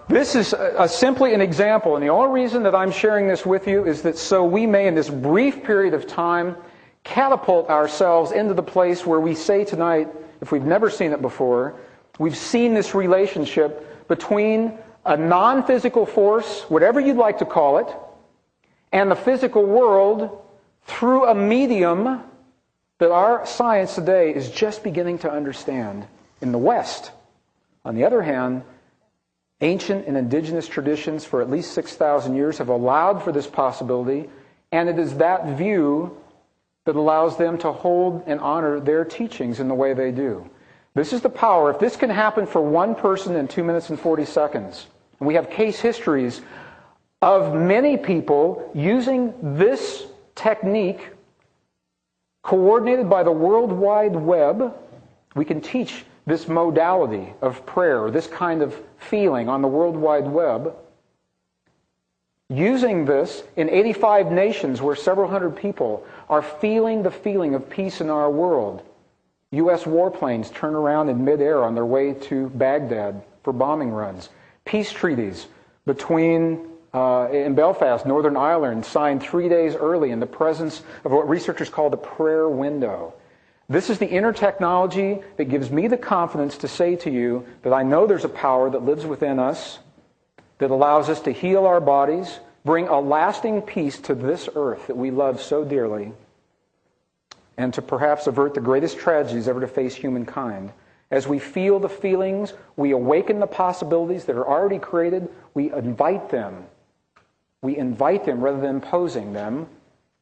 This is simply an example, and the only reason that I'm sharing this with you is that so we may, in this brief period of time, catapult ourselves into the place where we say tonight, if we've never seen it before, we've seen this relationship between a non-physical force, whatever you'd like to call it, and the physical world through a medium that our science today is just beginning to understand in the West. On the other hand, ancient and indigenous traditions for at least 6,000 years have allowed for this possibility, and it is that view that allows them to hold and honor their teachings in the way they do. This is the power. If this can happen for one person in 2 minutes and 40 seconds, and we have case histories of many people using this technique coordinated by the World Wide Web, we can teach this modality of prayer, this kind of feeling on the World Wide Web, using this in 85 nations where several hundred people are feeling the feeling of peace in our world. U.S. warplanes turn around in midair on their way to Baghdad for bombing runs. Peace treaties between in Belfast, Northern Ireland, signed 3 days early in the presence of what researchers call the prayer window. This is the inner technology that gives me the confidence to say to you that I know there's a power that lives within us that allows us to heal our bodies, bring a lasting peace to this earth that we love so dearly, and to perhaps avert the greatest tragedies ever to face humankind. As we feel the feelings, we awaken the possibilities that are already created, we invite them. We invite them rather than imposing them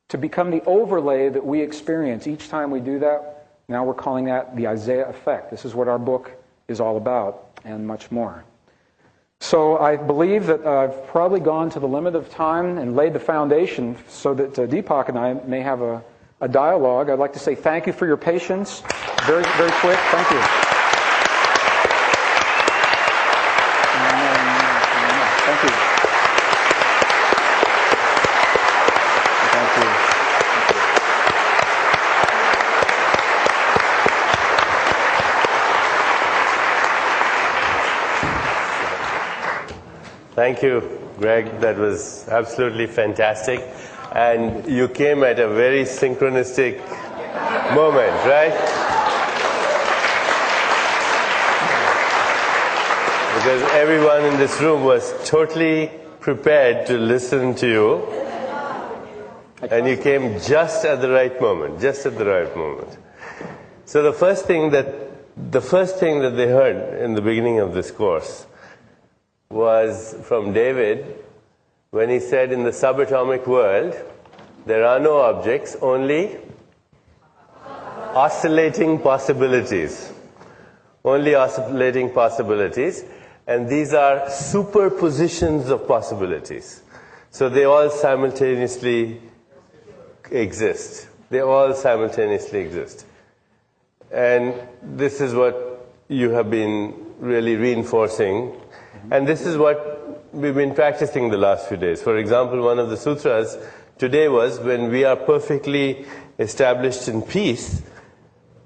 to become the overlay that we experience each time we do that. Now we're calling that the Isaiah effect. This is what our book is all about, and much more. So I believe that I've probably gone to the limit of time and laid the foundation so that Deepak and I may have a dialogue. I'd like to say thank you for your patience. Very, very quick. Thank you. Thank you. Thank you, Greg. That was absolutely fantastic. And you came at a very synchronistic moment, right? Because everyone in this room was totally prepared to listen to you. And you came just at the right moment, just at the right moment. So the first thing that they heard in the beginning of this course was from David when he said, in the subatomic world, there are no objects, only oscillating possibilities. Only oscillating possibilities. And these are superpositions of possibilities. So they all simultaneously exist. They all simultaneously exist. And this is what you have been really reinforcing. And this is what we've been practicing the last few days. For example, one of the sutras today was, when we are perfectly established in peace,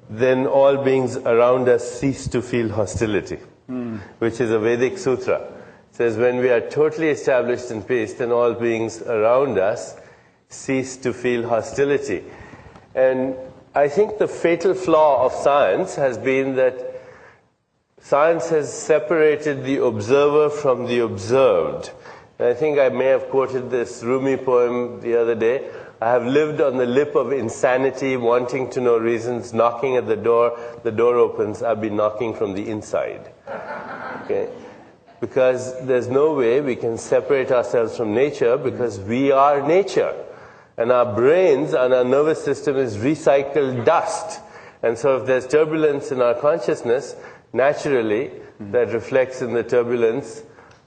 then all beings around us cease to feel hostility, which is a Vedic sutra. It says, when we are totally established in peace, then all beings around us cease to feel hostility. And I think the fatal flaw of science has been that science has separated the observer from the observed. And I think I may have quoted this Rumi poem the other day. I have lived on the lip of insanity, wanting to know reasons, knocking at the door opens, I've been knocking from the inside. Okay? Because there's no way we can separate ourselves from nature, because we are nature. And our brains and our nervous system is recycled dust. And so if there's turbulence in our consciousness, naturally, that reflects in the turbulence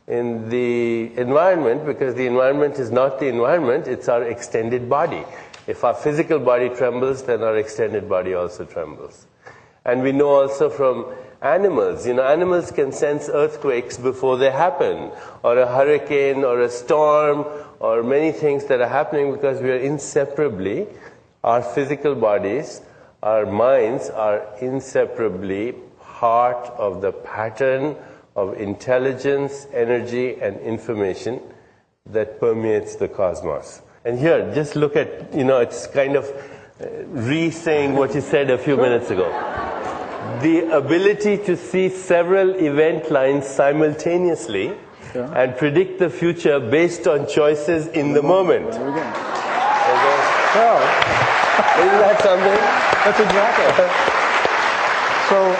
in the environment, because the environment is not the environment, it's our extended body. If our physical body trembles, then our extended body also trembles. And we know also from animals, animals can sense earthquakes before they happen, or a hurricane, or a storm, or many things that are happening, because we are inseparably, our physical bodies, our minds are inseparably part of the pattern of intelligence, energy, and information that permeates the cosmos. And here, just look at, it's kind of re-saying what you said a few minutes ago. The ability to see several event lines simultaneously and predict the future based on choices in the moment. There we go. So, isn't that something? That's exactly. So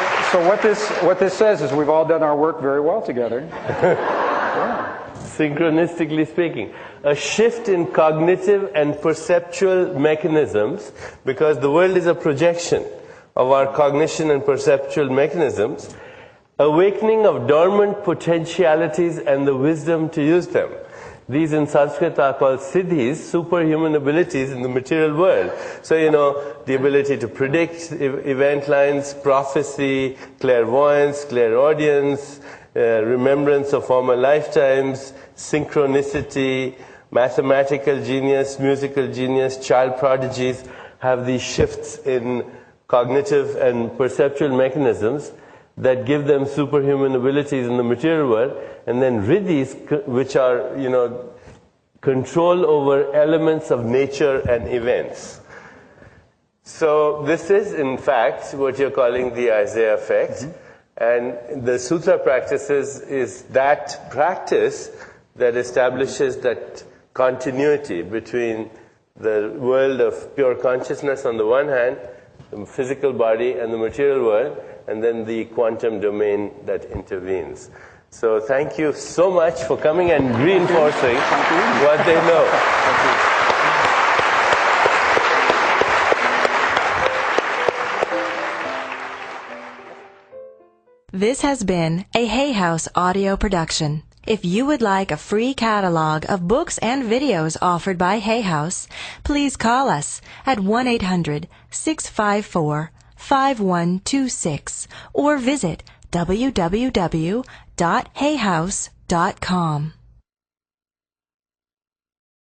what this says is we've all done our work very well together. Synchronistically speaking, a shift in cognitive and perceptual mechanisms, because the world is a projection of our cognition and perceptual mechanisms, awakening of dormant potentialities and the wisdom to use them. These in Sanskrit are called siddhis, superhuman abilities in the material world. So, the ability to predict event lines, prophecy, clairvoyance, clairaudience, remembrance of former lifetimes, synchronicity, mathematical genius, musical genius, child prodigies have these shifts in cognitive and perceptual mechanisms that give them superhuman abilities in the material world, and then riddhis, which are, control over elements of nature and events. So this is, in fact, what you're calling the Isaiah effect. And the sutra practices is that practice that establishes that continuity between the world of pure consciousness on the one hand, the physical body, and the material world, and then the quantum domain that intervenes. So thank you so much for coming and reinforcing what they know. This has been a Hay House audio production. If you would like a free catalog of books and videos offered by Hay House, please call us at 1-800-654-5126 or visit www.hayhouse.com.